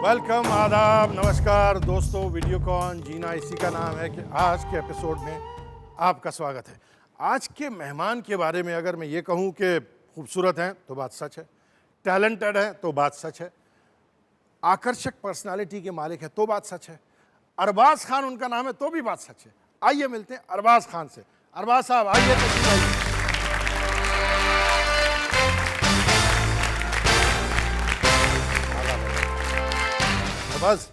Welcome, आदाब, नमस्कार दोस्तों। वीडियोकॉन जीना इसी का नाम है कि आज के एपिसोड में आपका स्वागत है। आज के मेहमान के बारे में अगर मैं ये कहूँ कि खूबसूरत हैं तो बात सच है, टैलेंटेड हैं तो बात सच है, आकर्षक पर्सनालिटी के मालिक हैं तो बात सच है, अरबाज खान उनका नाम है तो भी बात सच है। आइए मिलते हैं अरबाज खान से। अरबाज साहब आइए, तशरीफ लाइए। बस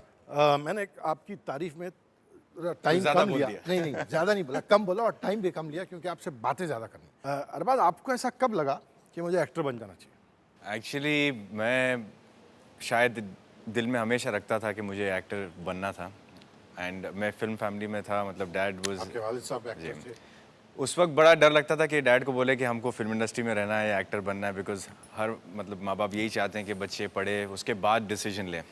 मैंने आपकी तारीफ में टाइम कम लिया, नहीं ज़्यादा नहीं बोला, कम बोला और टाइम भी कम लिया क्योंकि आपसे बातें ज़्यादा करनी। अरबाज, आपको ऐसा कब लगा कि मुझे एक्टर बन जाना चाहिए? एक्चुअली मैं शायद दिल में हमेशा रखता था कि मुझे एक्टर बनना था। एंड मैं फिल्म फैमिली में था, मतलब डैड वाज, आपके वालिद साहब एक्टर थे। उस वक्त बड़ा डर लगता था कि डैड को बोले कि हमको फिल्म इंडस्ट्री में रहना है या एक्टर बनना है, बिकॉज हर मतलब माँ बाप यही चाहते हैं कि बच्चे पढ़े उसके बाद डिसीजन लें।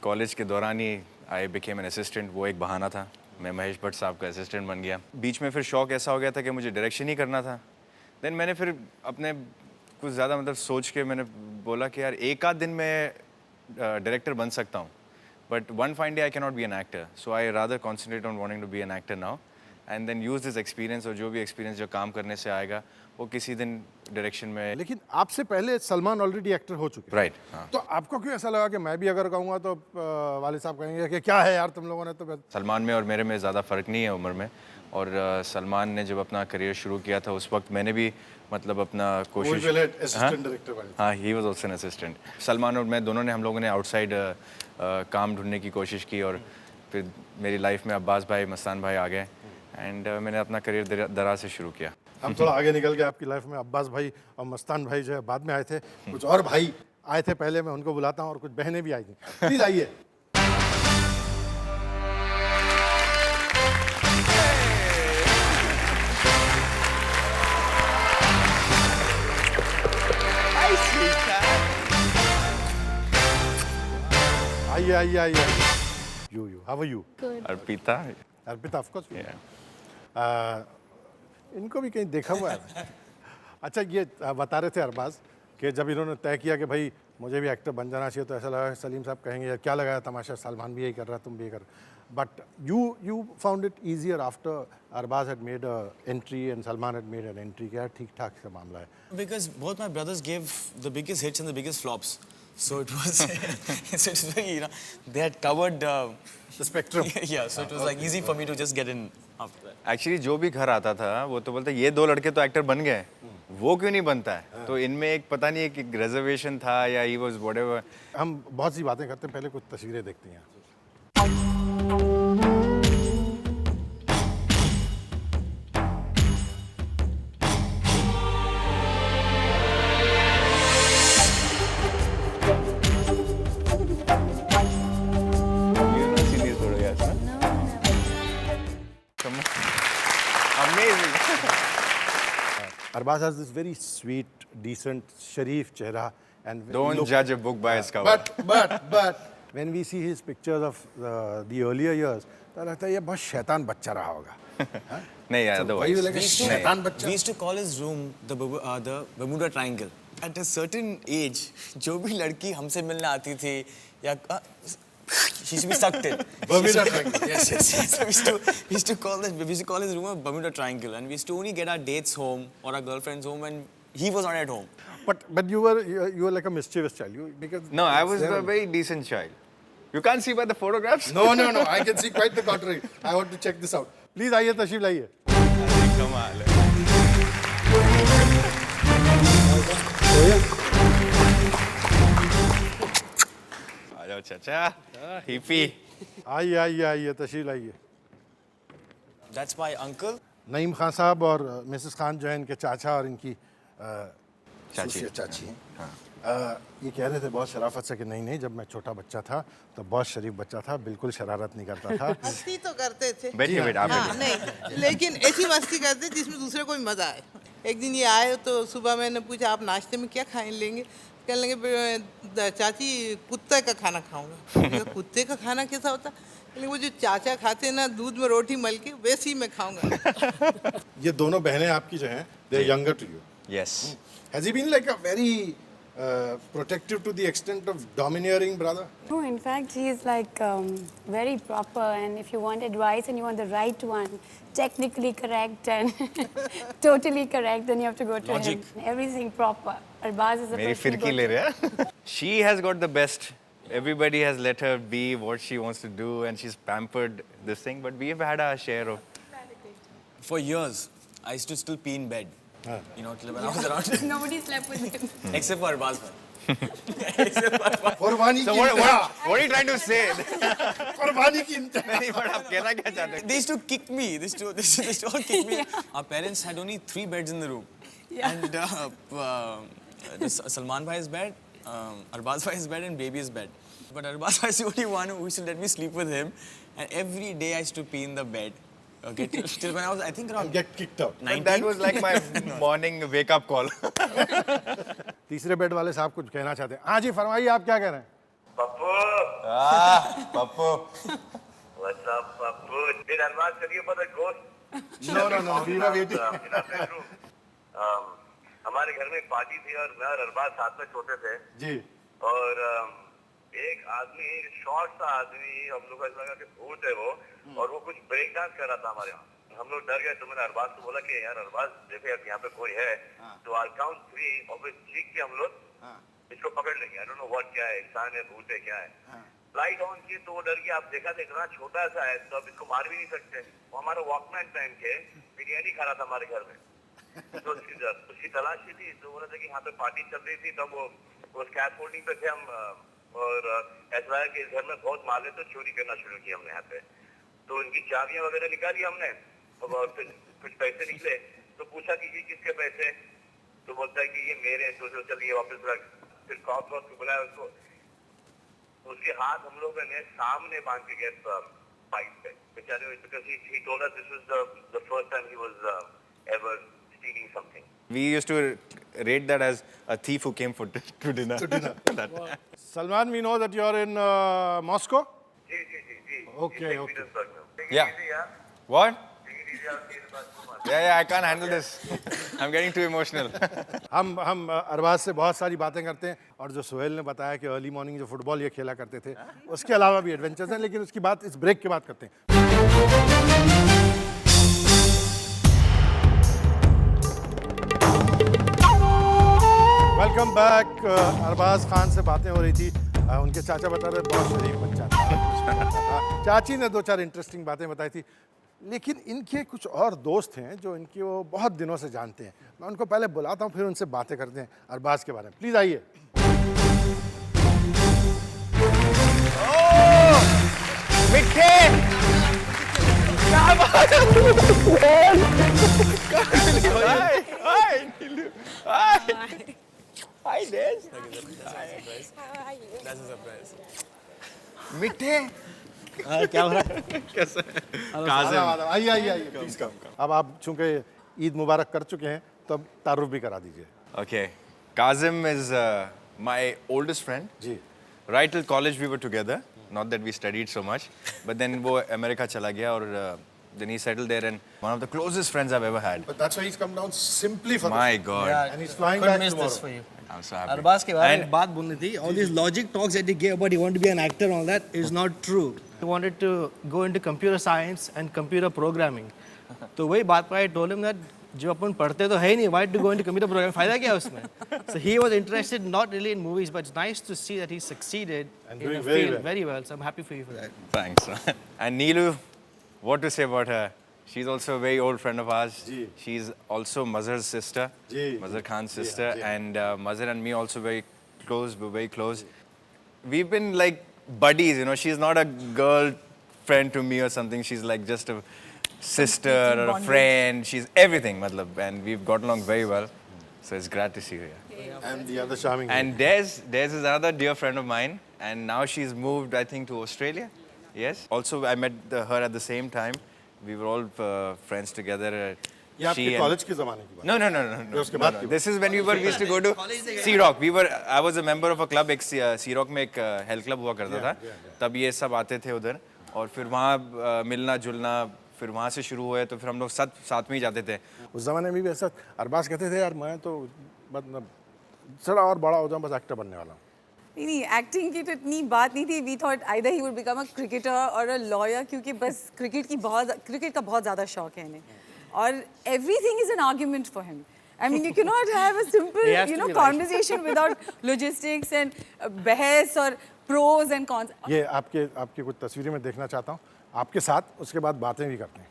कॉलेज के दौरान ही आई बिकेम एन असिस्टेंट, वो एक बहाना था, मैं महेश भट्ट साहब का असिस्टेंट बन गया। बीच में फिर शौक ऐसा हो गया था कि मुझे डायरेक्शन ही करना था। देन मैंने फिर अपने कुछ ज़्यादा मतलब सोच के मैंने बोला कि यार एक आध दिन में डायरेक्टर बन सकता हूँ, but one fine day I can not be an actor, so I rather concentrate on wanting to be an actor now and then use this experience, और जो भी एक्सपीरियंस जो काम करने से आएगा वो किसी दिन डायरेक्शन में। लेकिन आपसे पहले सलमान ऑलरेडी एक्टर हो चुके हैं। राइट, हाँ। तो आपको क्यों ऐसा लगा कि मैं भी अगर कहूँगा तो वालिद साहब कहेंगे कि क्या है यार तुम लोगों ने तो। सलमान में और मेरे में ज़्यादा फ़र्क नहीं है उम्र में, और सलमान ने जब अपना करियर शुरू किया था उस वक्त मैंने भी मतलब अपना कोशिश, हाँ, he was also an assistant. Salman और मैं दोनों ने, हम लोगों ने आउटसाइड काम ढूंढने की कोशिश की, और फिर मेरी लाइफ में अब्बास भाई, मस्तान भाई आ गए, एंड मैंने अपना करियर दराज से शुरू किया। हम थोड़ा आगे निकल के आपकी लाइफ में अब्बास भाई और मस्तान भाई जो है बाद में आए थे, कुछ और भाई आए थे पहले, मैं उनको बुलाता हूँ, और कुछ बहनें भी आई थी। प्लीज आइए। आइए आइए आइए। You how are you? Arpita, Arpita of course. इनको भी कहीं देखा हुआ है। अच्छा, ये बता रहे थे अरबाज कि जब इन्होंने तय किया कि भाई मुझे भी एक्टर बन जाना चाहिए, तो ऐसा लगा सलीम साहब कहेंगे यार क्या लगाया तमाशा, सलमान भी यही कर रहा है, तुम भी यही कर। But you found it easier after Arbaaz had made a entry and Salman had made an entry, क्या ठीक ठाक सा मामला है? Because both my brothers gave the biggest hits and the biggest flops, so it was so it's very, they had covered The spectrum. yeah, so it was like easy for me to just get in after that. Actually जो भी घर आता था वो तो बोलते ये दो लड़के तो एक्टर बन गए, वो क्यों नहीं बनता है? तो इनमें एक पता नहीं एक रिजर्वेशन था या ही वाज व्हाटएवर। हम बहुत सी बातें करते हैं, पहले कुछ तस्वीरें देखते हैं। Arbaz has this very sweet, decent, sharif chehra, and Don't judge a book by its cover. But when we see his pictures of the earlier years, तो लगता है ये बहुत शैतान बच्चा रहा होगा। नहीं यार, शैतान बच्चा। We used to call his room the Bermuda Triangle. At a certain age, जो भी लड़की हमसे मिलने आती थी या she used to be sucked in. Bermuda Triangle. Yes. So we used to call his room a Bermuda Triangle, and we used to only get our dates home or our girlfriends home when he was not at home. But you were like a mischievous child. No, I was a very decent child. You can't see by the photographs. No. I can see quite the contrary. I want to check this out. Please आइए, तशरीफ लाइए। कमाल है। आ जाओ चाचा, hippie. आइए, तशरीफ लाइए। That's my uncle. Naeem Khan साहब और मिसेस खान जो है इनके चाचा और इनकी चाची चाची हैं। ये कह रहे थे बहुत शराफत से कि नहीं नहीं, जब मैं छोटा बच्चा था तो बहुत शरीफ बच्चा था, बिल्कुल शरारत नहीं करता था। मस्ती तो करते थे। बैठिए बेटा आप हाँ, नहीं, लेकिन ऐसी मस्ती करते जिसमें दूसरे को भी मजा आए। एक दिन ये आए तो सुबह मैंने पूछा आप नाश्ते में क्या खाए लेंगे? कहने लगे चाची कुत्ते का खाना खाऊंगा। मैंने कहा, कुत्ते का खाना कैसा होता? कहने वो जो चाचा खाते हैं ना दूध में रोटी मल के, वैसे ही मैं खाऊंगा। ये दोनों बहनें आपकी जो हैं, they are younger to you. Yes. Has he been like a very protective to the extent of domineering brother? No, in fact, he is like very proper, and if you want advice and you want the right one, technically correct and totally correct, then you have to go to Logic. him. Everything proper. Arbaz is the मेरी person you फिरकी go ले to. रहे हैं. She has got the best. Everybody has let her be what she wants to do, and she's pampered this thing. But we have had our share of. For years, I used to still pee in bed. You know, till when I was around, Nobody slept with him. except for Arbaz. Except for Arbaz. कुर्बानी So की what इंतहा, are you trying to say? कुर्बानी की इंतहा। नहीं, but आप कहना क्या चाहते हैं? They used to kick me. They used to all kick me. Our parents had only 3 beds in the room. Yeah. And Salman bhai's bed, Arbaz bhai's bed, and baby's bed. But Arbaz bhai is the only one who used to let me sleep with him. And every day I used to pee in the bed. Okay, till when I was, I think And around get kicked out. But that was like my morning wake up call. तीसरे bed वाले साहब कुछ कहना चाहते हैं। हाँ जी, फरमाइए, आप क्या कह रहे हैं? Papu, Papu. what's up, Papu? Did Arman tell you about the ghost? No, we were waiting. In our bedroom. हमारे घर में पार्टी थी और मैं और अरबाज साथ में छोटे थे जी। और एक आदमी, शॉर्ट सा आदमी, हम लोग को ऐसा लगा कि भूत है वो, और वो कुछ ब्रेक डांस कर रहा था हमारे यहाँ। हम लोग डर गए तो मैंने अरबाज को बोला कि यार अरबाज देखो अब यहाँ पे कोई है, तो आई काउंट 3 और फिर चीख के हम लोग इसको पकड़ लेंगे। आई डोंट नो व्हाट, क्या है, इंसान है, भूत है, क्या है। लाइट ऑन की तो वो डर गया। आप देखा तो इतना छोटा सा है तो अब इसको मार भी नहीं सकते। वो हमारा वॉकमैन पहन के बिरयानी खा रहा था हमारे घर में, तो उसकी तलाश की थी। तो बोला था कि यहाँ पे पार्टी चल रही थी, तब वो स्कैप होल्डिंग पे थे हम, और ऐसा लगा कि इस घर में बहुत माल है, तो चोरी करना शुरू किया हमने यहाँ पे। तो इनकी चाबियां वगैरह निकाली हमने, और फिर कुछ पैसे निकले, तो पूछा कि ये किसके पैसे, तो बोलता है कि ये मेरे। तो चलिए वापस रख, फिर कॉप को बुलाया उसको, उसके हाथ हम लोगों ने सामने बांध के गए पाइप पे बेचारे, because he told us this was the first time he was ever stealing something. We used to rate that as a thief who came to dinner. Salman, we know that you are in Moscow. Ji. Okay, He's okay. Petersburg now. Take it Yeah. easy, yeah. What? Take it easy, I'll see you back tomorrow. Yeah, I can't handle this. I'm getting too emotional. हम अरबाज से बहुत सारी बातें करते हैं, और जो सोहेल ने बताया कि अर्ली मॉर्निंग जो फुटबॉल ये खेला करते थे, उसके अलावा भी एडवेंचर्स हैं, लेकिन उसकी बात इस ब्रेक के बाद करते हैं। Welcome back. अरबाज खान से बातें हो रही थी। उनके चाचा बता रहे बहुत शरीफ बच्चा था। चाची ने 2-4 इंटरेस्टिंग बातें बताई थी, लेकिन इनके कुछ और दोस्त हैं जो इनकी वो बहुत दिनों से जानते हैं। मैं उनको पहले बुलाता हूँ, फिर उनसे बातें करते हैं अरबाज के बारे में। प्लीज़ आइए। मिठे! क्या बात है? Hi, Nilu. Hi. Hi, Des. That's a surprise. मिठे! क्या हो रहा है? काज़िम. आइए प्लीज़ कम। अब आप चूंकि ईद मुबारक कर चुके हैं, तो अब तारुफ भी करा दीजिए। Okay. Kazim is my oldest friend. जी। Right till college we were together. Not that we studied so much, but then वो अमेरिका चला गया और then he settled there, and one of the closest friends I've ever had. But that's why he's come down simply for My this. God. And he's flying Couldn't back miss tomorrow. this for you. I'm so happy. Arbaaz के बारे में And एक बात बोलनी थी. All these logic talks that he gave about he wanted to be an actor and all that is not true. He wanted to go into computer science and computer programming. तो वही बात पर I told him that जो अपन पढ़ते तो है ही नहीं, why to go into computer programming? फायदा क्या है उसमें? So he was interested not really in movies, but it's nice to see that he succeeded And in doing a very field well. very well. So I'm happy for you for that. Thanks. And Neelu, what to say about her? She's also a very old friend of ours. Ji. She's also Mazhar's sister, Ji. Mazhar Khan's Ji, sister, ji. and Mazhar and me also very close. We're very close. We've been like buddies, you know. She's not a girl friend to me or something. She's like just a sister or a friend. She's everything, matlab, and we've got along very well. So it's glad to see her. Yeah. And the other charming. And Des is another dear friend of mine, and now she's moved, I think, to Australia. Yes. Also, I met her at the same time. We were all friends together. ये आपके college के ज़माने की बात. No. उसके बाद की This is when we used to go to Sea Rock. I was a member of a club. एक Sea Rock में एक हेल्थ क्लब हुआ करता था. तब ये सब आते थे उधर, और फिर वहाँ मिलना जुलना, फिर वहाँ से शुरू हुए, तो फिर हम लोग साथ में ही जाते थे. उस ज़माने में भी ऐसा अरबाज कहते थे, यार मैं तो मतलब थोड़ा और बड़ा हो जाऊँ, बस एक्टर बनने वाला हूँ. नहीं, एक्टिंग की तो इतनी बात नहीं थी. We thought either he would become a cricketer और अ लॉयर, क्योंकि बस क्रिकेट का बहुत ज़्यादा शौक है इन्हें, और everything is an argument for him. I mean, you cannot have a simple, conversation without logistics and बहस और pros and cons. ये आपकी कुछ तस्वीरें मैं देखना चाहता हूँ आपके साथ, उसके बाद बातें भी करते हैं.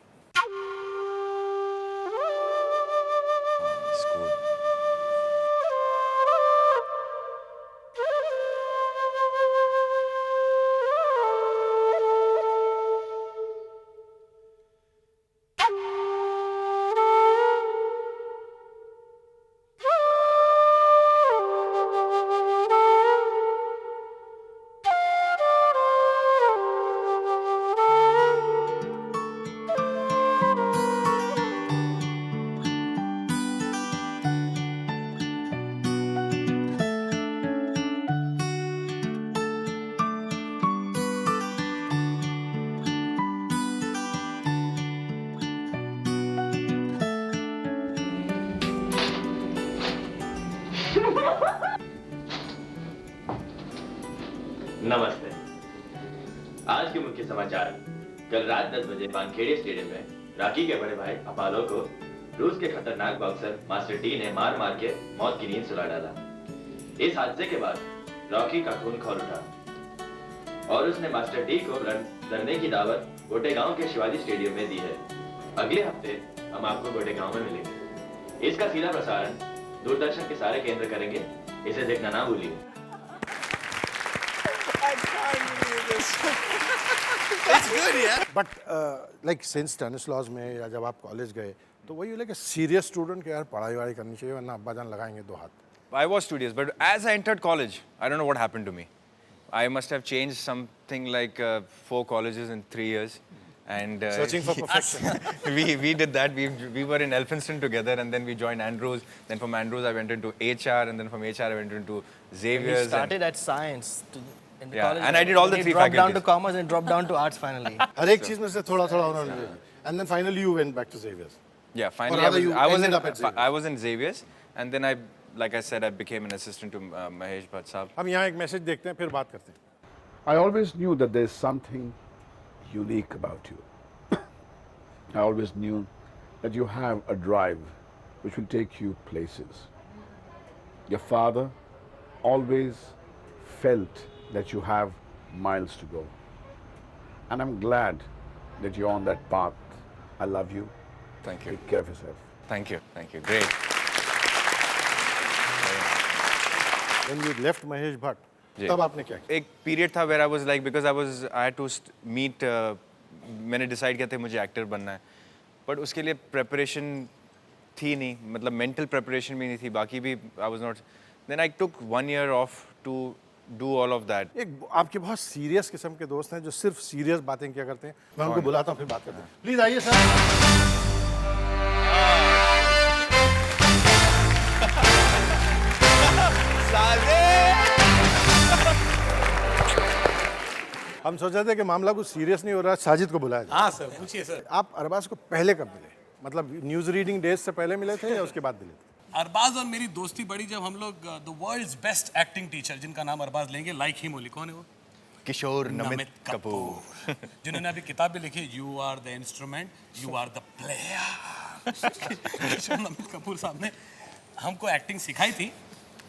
नमस्ते। आज के मुख्य समाचार। कल रात 10 बजे वानखेड़े स्टेडियम में रॉकी के बड़े भाई अपोलो को रूस के खतरनाक बॉक्सर मास्टर डी ने मार के मौत की नींद सुला डाला। इस हादसे के बाद रॉकी का खून खौल उठा और उसने मास्टर डी को लड़ने की दावत गोटेगांव के शिवाजी स्टेडियम में दी है। अगले हफ्ते हम आपको गोटेगांव में मिलेंगे। इसका सीधा प्रसारण दूरदर्शन के सारे केंद्र करेंगे। इसे देखना ना भूलिए। बट लाइक सिंस स्टैनिस्लॉस में या जब आप कॉलेज गए तो वही लाइक सीरियस स्टूडेंट के, यार पढ़ाई वढ़ाई करनी चाहिए वरना अब्बा जान लगाएंगे दो हाथ. I was studious, but as I entered college, I don't know what happened to me. I must have changed something like 4 colleges in 3 years. And Searching for perfection. we did that. We were in Elphinstone together, and then we joined Andrews. Then from Andrews, I went into HR, and then from HR, I went into Xavier's. He started at science. In the Yeah, college, and I did all the he 3 dropped down faculties. to commerce and dropped down to arts finally. हर एक चीज में से थोड़ा थोड़ा उन्होंने. And then finally you went back to Xavier's. Yeah, finally rather you ended up at Xavier's. I was in Xavier's, and then like I said, I became an assistant to Mahesh Bhatt Saab. हम यहाँ एक message देखते हैं फिर बात करते हैं. I always knew that there's something unique about you. I always knew that you have a drive which will take you places. Your father always felt that you have miles to go. And I'm glad that you're on that path. I love you. Thank you. Take care of yourself. Thank you. Great. When you left Mahesh Bhatt, जी. तब आपने क्या किया? एक period था where I was like because I had to meet मैंने decide किया था मुझे एक्टर बनना है, बट उसके लिए प्रिपरेशन थी नहीं, मतलब मेंटल प्रिपरेशन भी नहीं थी, बाकी भी I was not. Then I took 1 year off to do all of that. एक आपके बहुत सीरियस किस्म के दोस्त हैं जो सिर्फ सीरियस बातें किया करते हैं. मैं उनको बुलाता हूँ फिर बात करते हैं. प्लीज आइए सर. हम सोच रहे थे कि मामला कुछ सीरियस नहीं हो रहा, साजिद को बुलाया जाए. हाँ सर, पूछिए सर. आप अरबाज को पहले कब मिले? मतलब न्यूज़ रीडिंग डेज से पहले मिले थे या उसके बाद मिले थे? अरबाज और मेरी दोस्ती बड़ी जब हम लोग the world's best acting teacher जिनका नाम अरबाज लेंगे, लाइक हिम ओनली, कौन है वो? किशोर नमित कपूर. जिन्होंने अभी किताब भी लिखी, you are the instrument, you are the player. Kishore Namit Kapoor साहब ने हमको एक्टिंग सिखाई थी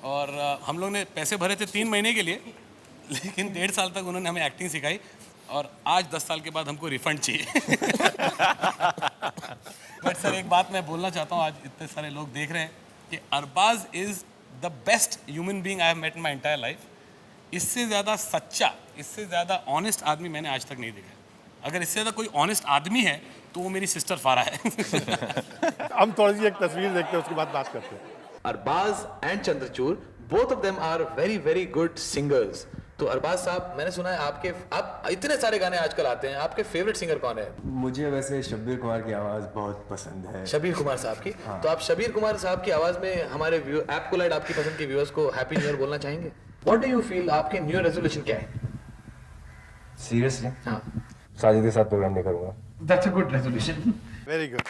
और हम लोग ने पैसे भरे थे 3 महीने के लिए, लेकिन 1.5 साल तक उन्होंने हमें एक्टिंग सिखाई और आज 10 साल के बाद हमको रिफंड चाहिए. बट सर एक बात मैं बोलना चाहता हूँ, आज इतने सारे लोग देख रहे हैं कि Arbaaz is the best human being I have met in my entire life. इससे ज़्यादा सच्चा, इससे ज़्यादा ऑनेस्ट आदमी मैंने आज तक नहीं देखा. अगर इससे ज़्यादा कोई ऑनेस्ट आदमी है तो वो मेरी सिस्टर फारा है. हम थोड़ी सी एक तस्वीर देखते हैं, उसके बाद बात करते हैं. Arbaaz and Chandrachur, both of them are very very good singers. तो अरबाज साहब, मैंने सुना है आप इतने सारे गाने आजकल आते हैं, आपके फेवरेट सिंगर कौन है? मुझे वैसे शब्बीर कुमार की आवाज़ बहुत पसंद है। शबीर कुमार साहब की? हाँ। तो आप शबीर कुमार साहब की आवाज़ में हमारे आपको लाइट आपकी पसंद के व्यूअर्स को हैप्पी न्यू ईयर बोलना चाहेंगे? What do you feel, आपके न्यू ईयर रेजोल्यूशन क्या है? सीरियसली? हाँ। साजिद के साथ प्रोग्राम नहीं करूँगा। That's a good resolution. Very good.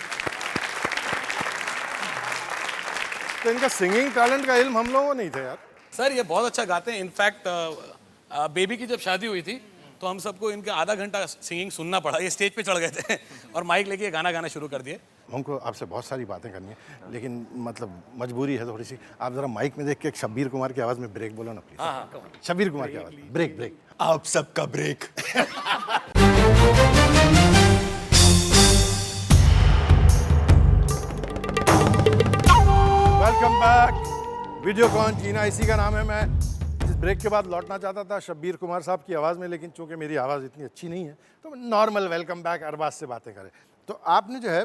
तो इनका सिंगिंग टैलेंट का इल्म हम लोगों को नहीं था यार। सर ये बहुत अच्छा गाते हैं। इनफैक्ट बेबी की जब शादी हुई थी तो हम सबको इनका आधा घंटा सिंगिंग सुनना पड़ा। ये स्टेज पे चढ़ गए थे और माइक लेके गाना गाना शुरू कर दिए। हमको आपसे बहुत सारी बातें करनी है, लेकिन मतलब मजबूरी है थोड़ी सी। आप जरा माइक में देख के एक शब्बीर कुमार की आवाज़ में ब्रेक बोलो ना प्लीज। हाँ, शब्बीर कुमार की आवाज़ में ब्रेक ब्रेक। आप सबका ब्रेक। Welcome back. वीडियोकॉन जीना इसी का नाम है। मैं इस ब्रेक के बाद लौटना चाहता था शब्बीर कुमार साहब की आवाज़ में, लेकिन चूंकि मेरी आवाज़ इतनी अच्छी नहीं है तो नॉर्मल वेलकम बैक अरबाज से बातें करें। तो आपने जो है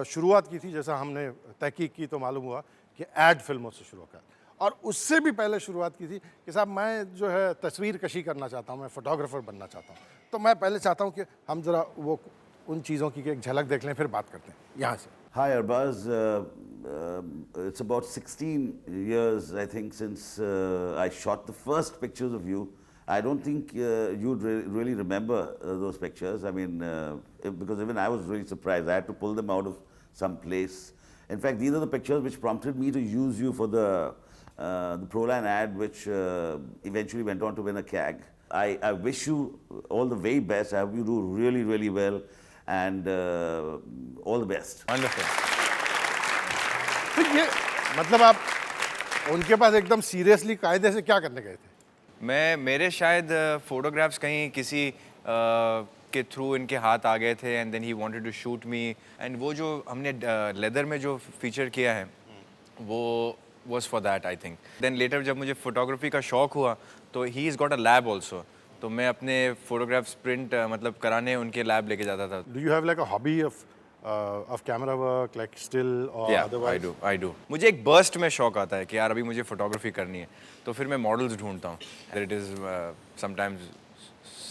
शुरुआत की थी, जैसा हमने तहकीक की तो मालूम हुआ कि एड फिल्मों से शुरू कर, और उससे भी पहले शुरुआत की थी कि साहब मैं जो है तस्वीर कशी करना चाहता हूँ, मैं फ़ोटोग्राफ़र बनना चाहता हूँ। तो मैं पहले चाहता हूँ कि हम ज़रा वो उन चीज़ों की एक झलक देख लें, फिर बात करते हैं यहाँ से। Hi Arbaz, it's about 16 years I think since I shot the first pictures of you. I don't think you'd really remember those pictures. I mean, because even I was really surprised. I had to pull them out of some place. In fact, these are the pictures which prompted me to use you for the Proline ad, which eventually went on to win a CAG. I wish you all the very best. I hope you do really, really well. And all the best. Wonderful. तो ये मतलब आप उनके पास एकदम seriously कायदे से क्या करने गए थे? मेरे शायद फोटोग्राफ्स कहीं किसी के थ्रू इनके हाथ आ गए थे and then he wanted to shoot me. And वो जो हमने लेदर में जो फीचर किया है वो was for that I think. Then later जब मुझे फोटोग्राफी का शौक हुआ तो he is got a lab also, तो मैं अपने फोटोग्राफ्स प्रिंट मतलब कराने उनके लैब लेके जाता था। Do you have like a hobby of camera work, like still और अदरवाइज? I do. मुझे एक बर्स्ट में शौक आता है कि यार अभी मुझे फोटोग्राफी करनी है, तो फिर मैं मॉडल्स ढूंढता हूँ। It is sometimes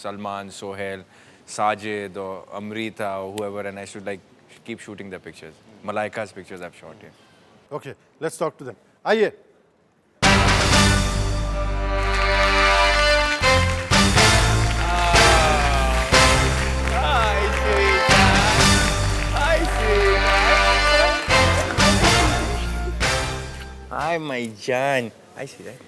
Salman, Sohail, Sajid और अमृता और whoever, and I should like keep shooting the pictures. Malaika's pictures I've shot here. Okay, let's talk to them. आइए। Hi, my Jan. Hi, sweetheart.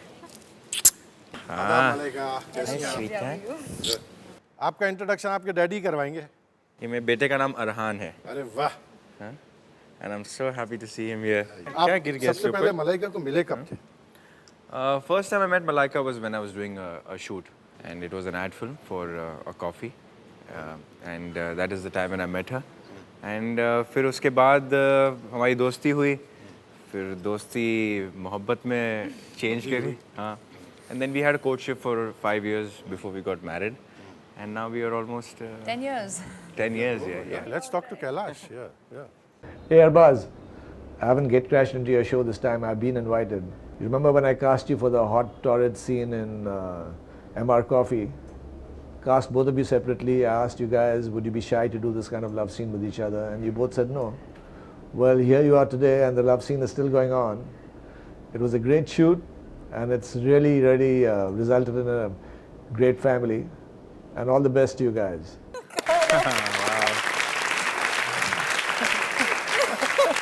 आपका इंट्रोडक्शन आपके डैडी करवाएंगे। ये मेरे बेटे का नाम अरहान है। अरे वाह। And I'm so happy to see him here. आप सबसे पहले मलाइका को मिले कब थे? First time I met Malaika was when I was doing a shoot, and it was an ad film for a coffee, and that is the time when I met her. And फिर उसके बाद हमारी दोस्ती हुई, फिर दोस्ती मोहब्बत में चेंज करी। हाँ, and then we had a courtship for 5 years before we got married, and now we are almost 10 years. 10 years, yeah. Let's talk to Kailash. Yeah. Hey Arbaz, I haven't gate crashed into your show this time. I've been invited. You remember when I cast you for the hot torrid scene in MR Coffee? Cast both of you separately. I asked you guys, would you be shy to do this kind of love scene with each other? And you both said no. Well, here you are today, and the love scene is still going on. It was a great shoot, and it's really resulted in a great family. And all the best to you guys.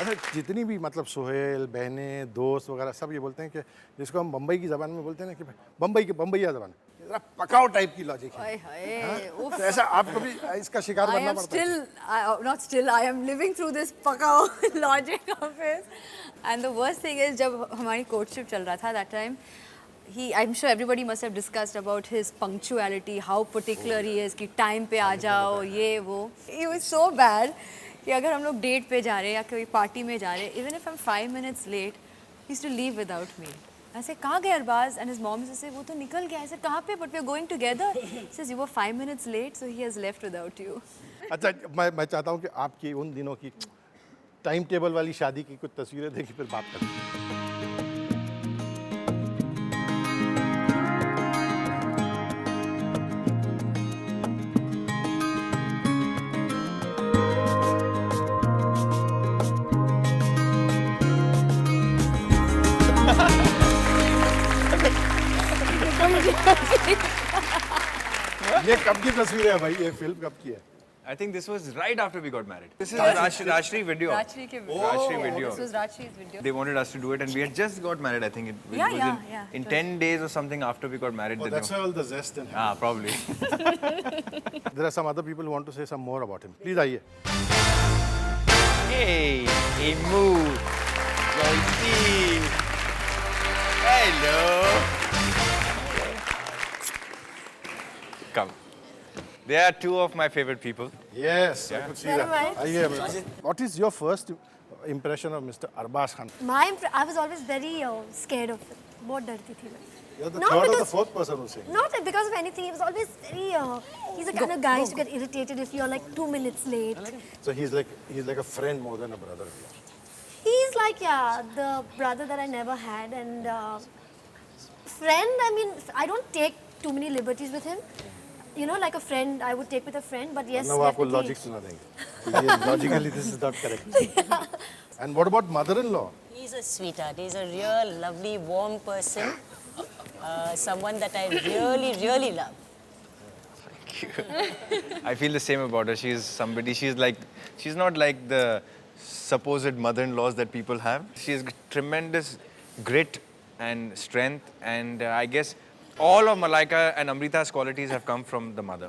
अच्छा, जितनी भी मतलब सोहेल, बहनें, दोस्त वगैरह सब ये बोलते हैं कि जिसको हम बम्बई की ज़बान में बोलते हैं ना कि बम्बईया ज़बान, जरा पकाओ टाइप की लॉजिक है। हाँ? तो ऐसा आप कभी इसका शिकार बनना पड़ता है? I am living through this pakao logic of his. And the worst thing is जब हमारी courtship चल रहा था that time, I'm sure everybody must have discussed about his punctuality, how particular he is कि time पे आ जाओ ये वो. It was so bad कि अगर हम लोग डेट पे जा रहे हैं या कोई पार्टी में जा रहे हैं, even if I'm 5 minutes late, he used to leave without me. ऐसे कहाँ गए Arbaaz? And his mom says वो तो निकल गया। ऐसे कहाँ पे? But we're going together. He says you were 5 minutes late, so he has left without you. अच्छा, मैं चाहता हूँ कि आपकी उन दिनों की टाइम टेबल वाली शादी की कुछ तस्वीरें देखी फिर बात करें। ये कब की तस्वीर है भाई? ये फिल्म कब की है? I think this was right after we got married. This is a Rajshri video. Rajshri ke video. Rajshri video. This was Rajshri's video. They wanted us to do it, and we had just got married. I think it was in 10 days or something after we got married. Oh, that's why all the zest in him. Probably. There are some other people who want to say some more about him. Please आइए. Hey, Imu, Joyce. Hello. Come. They are two of my favorite people. Yes, I could see that. right. आइए. What is your first impression of Mr. Arbaz Khan? I was always very scared of him. बहुत डरती थी मैं. You're the Not third or the because- fourth person who's saying. Not because of anything. He was always very. He's the kind of guy to get irritated if you're like 2 minutes late. So he's like a friend more than a brother. He's like the brother that I never had, and friend. I mean, I don't take too many liberties with him. You know, like a friend, I would take with a friend. But yes, वरना वो आपको definitely. logic सुना देंगे. Logically, this is not correct. And what about mother-in-law? He's a sweetheart. He's a real lovely, warm person. Someone that I really, really love. I feel the same about her. She's not like the supposed mother-in-laws that people have. She has tremendous grit and strength, and I guess all of Malaika and Amrita's qualities have come from the mother.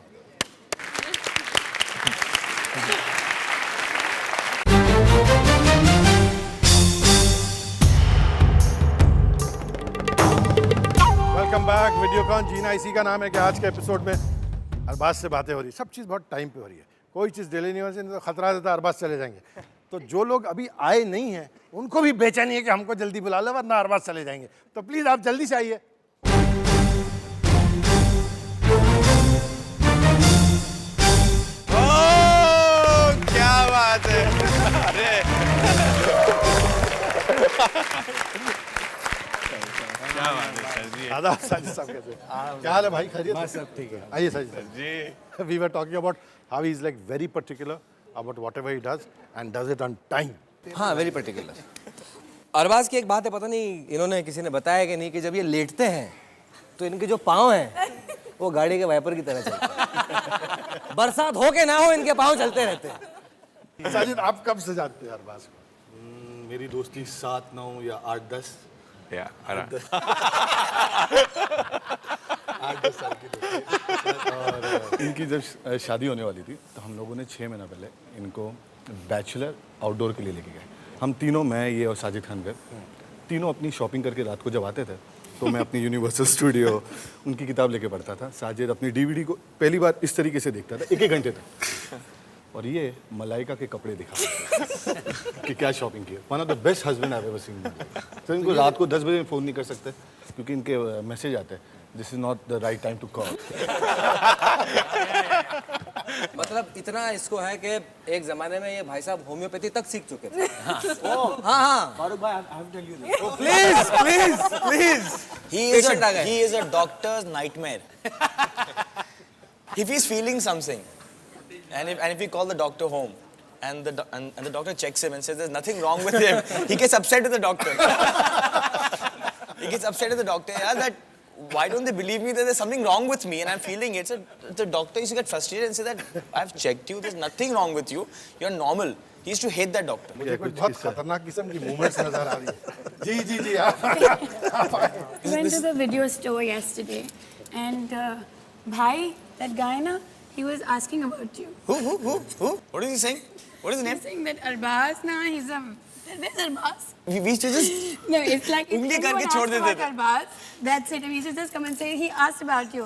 Welcome back. Videocon जीना इसी का नाम है कि आज के episode में अरबाज से बातें हो रही. सब चीज़ बहुत टाइम पे हो रही है. कोई चीज़ डिले नहीं हो रही तो खतरा रहता है अरबाज चले जाएंगे. तो जो लोग अभी आए नहीं हैं उनको भी बेचैनी है कि हमको जल्दी बुला लो वरना अरबाज चले जाएंगे. तो प्लीज़ आप जल्दी से आइए. क्या बात है. अरे क्या बात है सर जी. आदाब साजिद साहब कैसे? क्या हाल है भाई? खैरियत? बस सब ठीक है. आइए साजिद जी. We were talking about how he is like very particular about whatever he does and does it on time. हाँ वेरी पर्टिकुलर. अरबाज की एक बात है, पता नहीं इन्होंने किसी ने बताया कि नहीं, कि जब ये लेटते हैं तो इनके जो पाँव हैं वो गाड़ी के वाइपर की तरह चलते हैं. बरसात हो के ना हो इनके पाँव चलते रहते हैं. साजिद आप कब से जानते हैं अरबाज को? मेरी दोस्ती 7, 9 या 8, 10. 8-10 साल की दोस्ती. और इनकी जब शादी होने वाली थी तो हम लोगों ने 6 महीना पहले इनको बैचलर आउटडोर के लिए लेके गए. हम तीनों, मैं, ये और साजिद खान घर, तीनों अपनी शॉपिंग करके रात को जब आते थे तो मैं अपनी यूनिवर्सल स्टूडियो उनकी किताब लेके पढ़ता था. साजिद अपनी डीवीडी को पहली बार इस तरीके से देखता था 1-1 घंटे तक. और ये मलाइका के कपड़े दिखा कि क्या शॉपिंग की. One of the best husband I have ever seen. तो इनको रात को 10 बजे फ़ोन नहीं कर सकते क्योंकि इनके मैसेज आते हैं, this is not the right time to call. मतलब इतना इसको है कि एक जमाने में ये भाई साहब होम्योपैथी तक सीख चुके थे. हाँ. फारूक भाई, I have tell you this. Please. He is a doctor's nightmare. If he's feeling something, and if we call the doctor home, and the doctor checks him and says there's nothing wrong with him, he gets upset with the doctor. He gets upset with the doctor. Yeah, that why don't they believe me that there's something wrong with me and I'm feeling it? So the doctor used to get frustrated and say that I've checked you, there's nothing wrong with you, you're normal. He used to hate that doctor. मुझे कुछ बहुत खतरनाक किस्म की movements नजर आ रही है. जी आप Went to the video store yesterday, and Bhai, that guy na, he was asking about you. Who? What is he saying? What is his name? He's saying that Arbaz na, he's a. There's Arbaz. We used to just No, it's like if उंगली anyone करके छोड़ asks देते about थे. Arbaz, that's it. And we should just come and say he asked about you.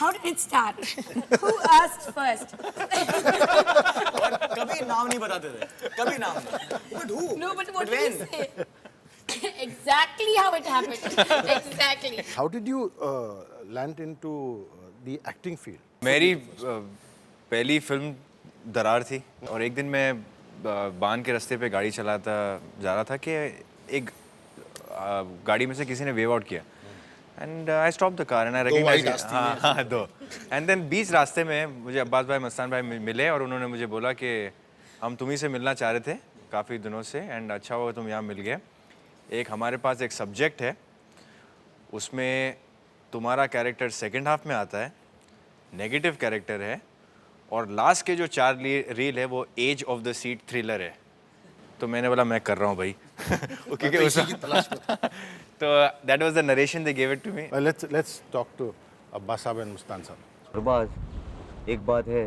How did it start? Who asked first? और कभी नाम नहीं बताते थे. कभी नाम नहीं. But who? No, but what But did he say? Exactly how it happened. Exactly. How did you land into the acting field? मेरी पहली फिल्म दरार थी और एक दिन मैं बान के रास्ते पे गाड़ी जा रहा था कि एक गाड़ी में से किसी ने वेव आउट किया. And I stop the car and I recognise. हाँ दो. एंड देन बीच रास्ते में मुझे अब्बास भाई, मस्तान भाई मिले और उन्होंने मुझे बोला कि हम तुम्ही से मिलना चाह रहे थे काफ़ी दिनों से एंड अच्छा हुआ तुम यहाँ मिल गए. एक हमारे पास एक सब्जेक्ट है, उसमें तुम्हारा कैरेक्टर सेकंड हाफ में आता है, नेगेटिव कैरेक्टर है, और लास्ट के जो 4 रील है वो edge of the seat thriller है। तो मैंने बोला मैं कर रहा हूँ भाई क्योंकि उस तो that was the narration they give it to me. Let's talk to Abbas sahab and Mustan साहब। अरबाज, एक बात है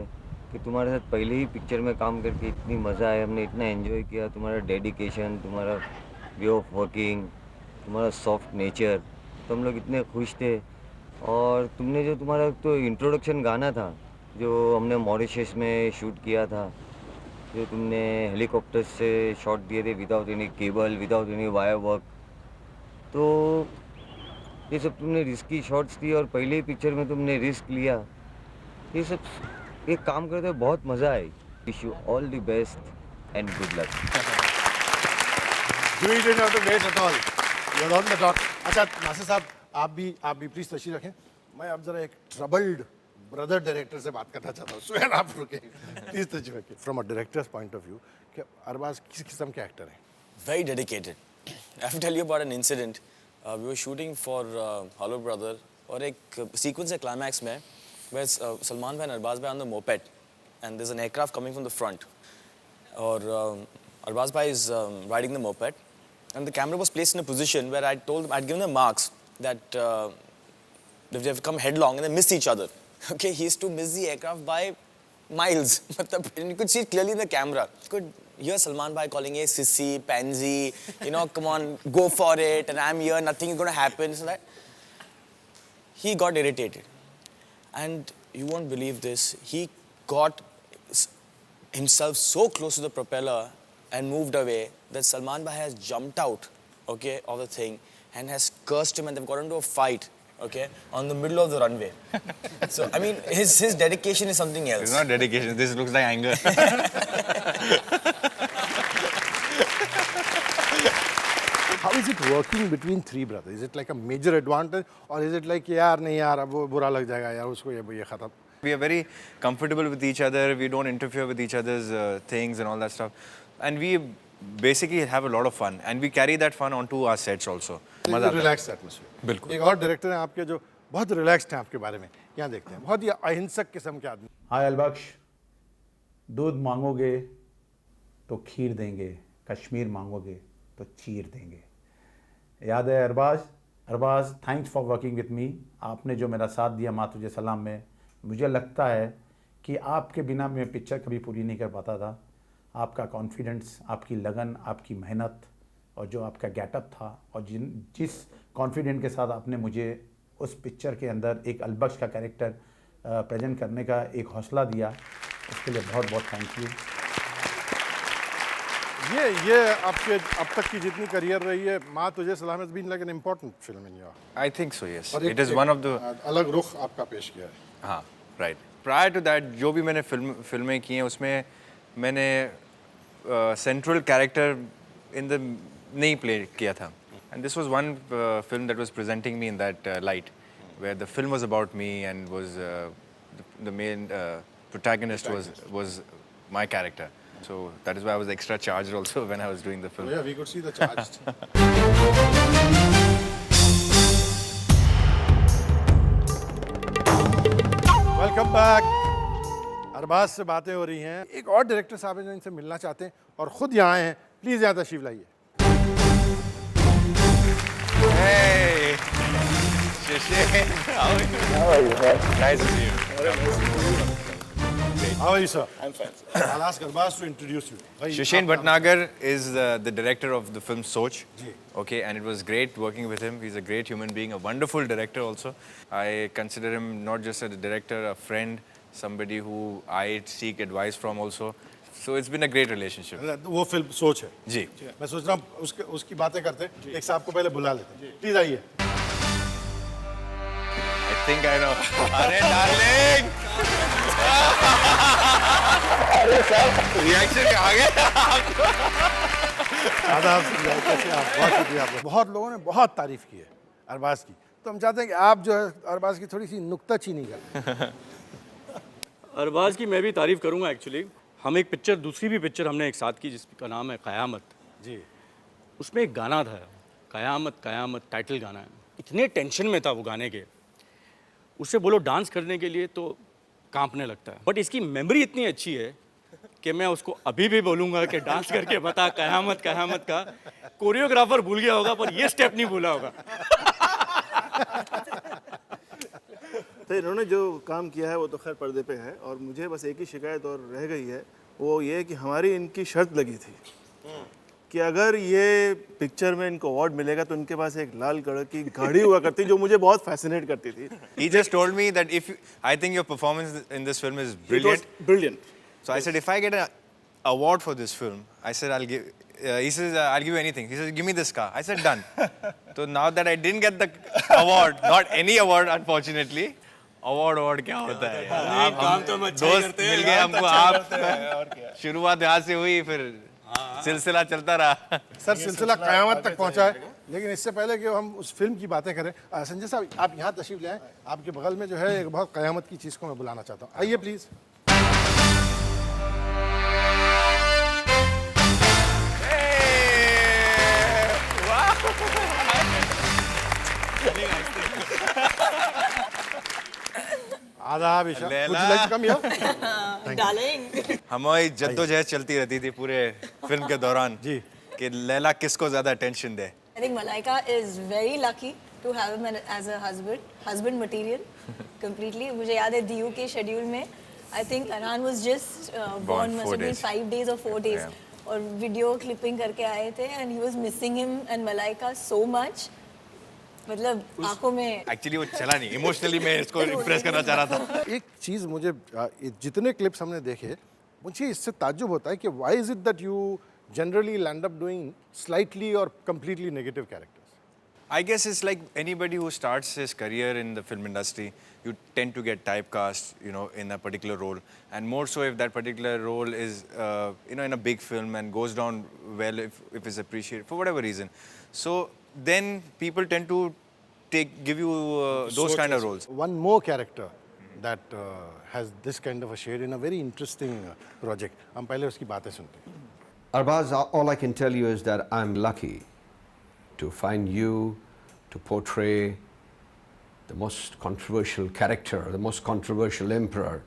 कि तुम्हारे साथ पहले ही पिक्चर में काम करके इतनी मज़ा आया, हमने इतना एंजॉय किया। तुम्हारा डेडिकेशन, तुम्हारा वे ऑफ वर्किंग, तुम्हारा सॉफ्ट नेचर, तो हम लोग इतने खुश थे। और तुमने जो तुम्हारा तो इंट्रोडक्शन गाना था जो हमने मॉरिशस में शूट किया था, जो तुमने हेलीकॉप्टर से शॉट दिए थे without any cable, without any wire work, तो ये सब तुमने रिस्की शॉट्स दी और पहले ही पिक्चर में तुमने रिस्क लिया। ये सब एक काम करते हुए बहुत मज़ा आई। Wish you all the best and good luck. You didn't have to wait at all. You're on the dot. अच्छा नासिर साहब, आप भी प्लीज तशरीफ रखें। मैं अब जरा एक ट्रबल्ड ब्रदर डायरेक्टर से बात करना चाहता हूँ। सुहेल आप रुके, प्लीज तशरीफ रखें। From a directors point of view, कि अरबाज किस किस्म के एक्टर हैं? Very dedicated. I have to tell you about an incident. We were shooting for Hello Brother, और एक sequence है climax में where Salman bhai and Arbaz bhai on the moped and there's an aircraft coming from the front. और Arbaz bhai is riding the moped and the camera was placed in a position where I'd given them marks that they have come headlong and they missed each other. Okay, he used to miss the aircraft by miles. And you could see it clearly in the camera. You could hear Salman bhai calling, hey, sissy, pansy, you know, come on, go for it, and I'm here, nothing is going to happen. So that he got irritated. And you won't believe this, he got himself so close to the propeller and moved away that Salman bhai has jumped out, okay, of the thing and has cursed him, and they've got into a fight, okay, on the middle of the runway. So, I mean, his dedication is something else. It's not dedication, this looks like anger. How is it working between three brothers? Is it like a major advantage, or is it like यार नहीं यार अब वो बुरा लग जाएगा यार उसको ये खत्म? We are very comfortable with each other. We don't interfere with each other's things and all that stuff. And we basically have a lot of fun. And we carry that fun onto our sets also. Relaxed atmosphere. बिल्कुल. एक और director हैं आपके जो बहुत relaxed हैं आपके बारे में, यहाँ देखते हैं, बहुत ही अहिंसक किस्म के आदमी। हाय अलबख्श, दूध मांगोगे तो खीर देंगे, कश्मीर मांगोगे तो चीर देंगे। याद है Arbaaz, thanks for working with me. आपने जो मेरा साथ दिया माँ तुझे सलाम में, मुझे लगता है कि आपके बिना मैं पिक्चर कभी पूरी नहीं कर पाता था। आपका कॉन्फिडेंस, आपकी लगन, आपकी मेहनत और जो आपका गेटअप था और जिस कॉन्फिडेंट के साथ आपने मुझे उस पिक्चर के अंदर एक अलबख्श का कैरेक्टर प्रेजेंट करने का एक हौसला दिया, उसके लिए बहुत बहुत थैंक यू। ये आपके अब तक की जितनी करियर रही है, माँ तुझे सलाम has been like an important film in your. I think so, yes. और It is one of the अलग रुख आपका पेश किया है। हाँ, right. Prior to that, जो भी मैंने फिल्में की हैं उसमें मैंने central character in the नहीं play किया था. And this was one film that was presenting me in that light, where the film was about me and was the main protagonist was my character. So that is why I was extra charged also when I was doing the film. Oh yeah, we could see the charged. Welcome back. Arbaaz से बातें हो रही हैं। एक और director साहब हैं जो इनसे मिलना चाहते हैं और खुद यहाँ हैं। प्लीज यहाँ तशरीफ लाइए। Hey, Shashin, how are you? Nice to see you. How are you, sir? I'm fine. I'll ask Arbaz to introduce you. Shashin Bhatnagar is the director of the film Soch. Okay, and it was great working with him. He's a great human being, a wonderful director also. I consider him not just a director, a friend, somebody who I seek advice from also. So it's been a great relationship. वो film सोच है जी। मैं सोच रहा हूँ उसकी बातें करते हैं। एक साहब को पहले बुला लेते हैं। प्लीज आइए। I think I know. अरे डार्लिंग। अरे सर रिएक्शन आ गया। आदाब, कैसे आप? बहुत शुक्रिया आपका। बहुत लोगों ने बहुत तारीफ की है अरबाज की, तो हम चाहते हैं कि आप जो है अरबाज की थोड़ी सी नुक्ताचीनी करें। अरबाज की मैं भी तारीफ करूंगा। एक्चुअली हम एक पिक्चर, दूसरी भी पिक्चर हमने एक साथ की जिसका नाम है क़यामत जी। उसमें एक गाना था, क़यामत क़यामत टाइटल गाना है। इतने टेंशन में था वो गाने के उससे बोलो डांस करने के लिए तो कांपने लगता है, बट इसकी मेमोरी इतनी अच्छी है कि मैं उसको अभी भी बोलूँगा कि डांस करके बता कयामत कयामत का। कोरियोग्राफर भूल गया होगा पर ये स्टेप नहीं भूला होगा। तो इन्होंने जो काम किया है वो तो खैर पर्दे पे है, और मुझे बस एक ही शिकायत और रह गई है, वो ये कि हमारी इनकी शर्त लगी थी कि अगर ये पिक्चर में इनको अवार्ड मिलेगा तो इनके पास एक लाल कलर की गाड़ी हुआ करती जो मुझे बहुत फैसिनेट करती थी। He just told me that I think your performance in this film is brilliant. It was brilliant. So I said, if I get an award for this film, I said I'll give. He says I'll give you anything. He says give me this car. I said done. So now that I didn't get the award, not any award unfortunately. award क्या होता है यार? आप काम तो दोस्त मिल गए हमको, आप शुरुआत यहाँ से हुई, फिर सिलसिला चलता रहा। सर सिलसिला कयामत तक पहुंचा है, लेकिन इससे पहले कि हम उस फिल्म की बातें करें, संजय साहब आप यहाँ तशरीफ ले आए। आपके बगल में जो है एक बहुत कयामत की चीज़ को मैं बुलाना चाहता हूँ, आइए प्लीज़। आदाब Isha, would you like to come here? Darling. हमारी जद्दोजहद चलती रहती थी पूरे फिल्म के दौरान जी कि लैला किसको ज़्यादा tension they. I think Malaika is very lucky to have him as a husband material, completely. मुझे याद है DU के schedule में, I think Arhan was just born, must have been 5 days or 4 days, और वीडियो क्लिपिंग करके आए थे, and he was missing him and Malaika so much. मतलब आंखों में एक्चुअली वो चला नहीं, इमोशनली मैं इसको इम्प्रेस करना चाह रहा था। एक चीज़ मुझे जितने क्लिप्स हमने देखे, मुझे इससे ताज्जुब होता है कि why is it that you generally land up doing slightly और completely negative characters? I guess it's like anybody who starts his career in the film industry, you tend to get typecast, you know, in a particular role, and more so if that particular role is, you know, in a big film and goes down well, if it's appreciated for whatever reason. So then people tend to give you those kind of roles. One more character that has this kind of a shade in a very interesting project. हम पहले उसकी बातें सुनते हैं। Arbaz, all I can tell you is that I'm lucky to find you to portray the most controversial character, the most controversial emperor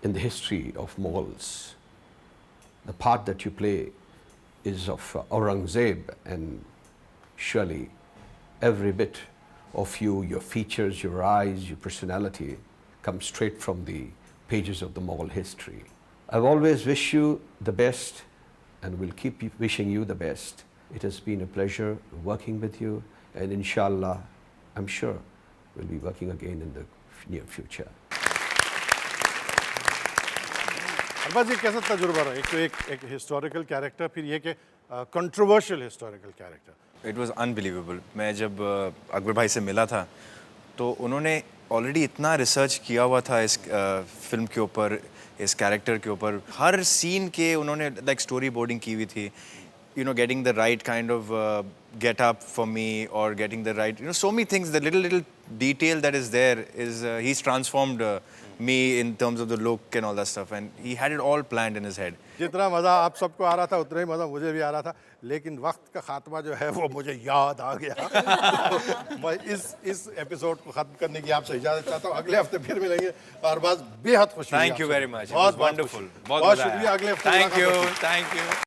in the history of Mughals. The part that you play is of Aurangzeb, and surely every bit of you, your features, your eyes, your personality comes straight from the pages of the Mughal history. I've always wished you the best and will keep wishing you the best. It has been a pleasure working with you, and inshallah, I'm sure we'll be working again in the near future. Arbaaz जी कैसा तजुर्बा रहा? एक तो एक historical character, फिर ये कि controversial historical character. It was unbelievable. मैं जब अकबर भाई से मिला था तो उन्होंने ऑलरेडी इतना रिसर्च किया हुआ था इस फिल्म के ऊपर, इस कैरेक्टर के ऊपर, हर सीन के उन्होंने लाइक स्टोरी बोर्डिंग की हुई थी, you know, getting the right kind of get up for me, or getting the right, you know, so many things, the little detail that is there is he's transformed me in terms of the look and all that stuff, and he had it all planned in his head. जितना मज़ा आप सबको आ रहा था उतना ही मज़ा मुझे भी आ रहा था, लेकिन वक्त का खात्मा जो है वो मुझे याद आ गया। तो मैं इस एपिसोड को ख़त्म करने की आपसे इजाज़त चाहता हूँ। अगले हफ्ते फिर मिलेंगे। अरबाज बेहद खुश। थैंक यू वेरी मच, बहुत वंडरफुल, बहुत शुक्रिया। अगले हफ्ते थैंक यू।